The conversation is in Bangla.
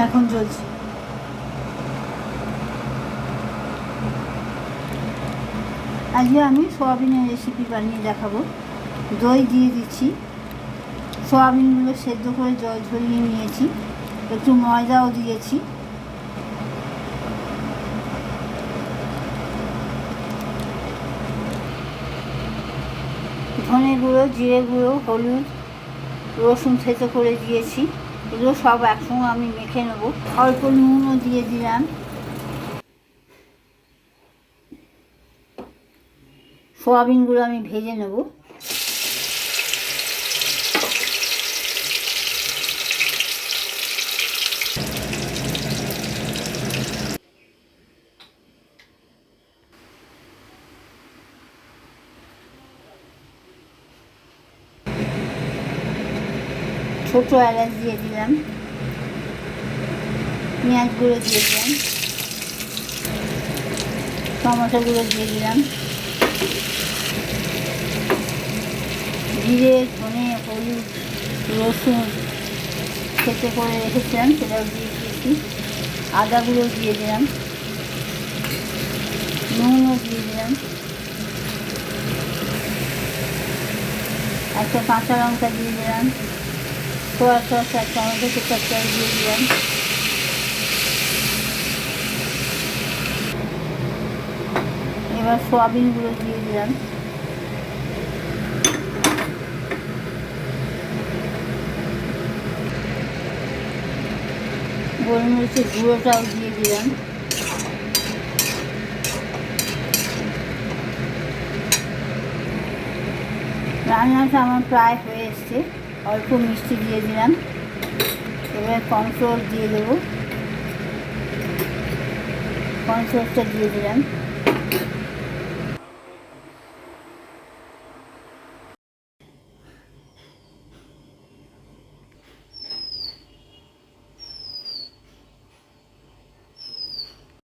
এখন জ্বলছে। আজকে আমি সোয়াবিনের রেসিপি বানিয়ে দেখাবো। দই দিয়ে দিচ্ছি, সোয়াবিনগুলো সেদ্ধ করে জল ঝরিয়ে নিয়েছি, একটু ময়দাও দিয়েছি। ধনে গুঁড়ো, জিরে গুঁড়ো, হলুদ, রসুন থেতো করে দিয়েছি। এগুলো সব একসঙ্গে আমি মেখে নেবো। অল্প নুনও দিয়ে দিলাম। সোয়াবিনগুলো আমি ভেজে নেব। ছোটো এলাচ দিয়ে দিলাম, পেঁয়াজ গুঁড়ো দিয়ে দিলাম, টমেটো গুঁড়ো দিয়ে দিলাম, জিরে, ধনে, হলুদ, রসুন থেতো করে রেখেছিলাম সেটাও দিয়ে দিয়েছি। আদা গুঁড়ো দিয়ে দিলাম, নুনও দিয়ে দিলাম, একটা কাঁচা লঙ্কা দিয়ে দিলাম, সোয়া সস আর টমেটো কেচাপটা দিয়ে দিলাম। এবার সোয়াবিনগুলো দিয়ে দিলাম। গোলমরিচের গুঁড়োটাও দিয়ে দিলাম। রান্নাটা আমার প্রায় হয়ে এসছে। অল্প মিষ্টি দিয়ে দিলাম। এবার কর্নফ্লোর দিয়ে দেবো, কর্নফ্লোরটা দিয়ে দিলাম।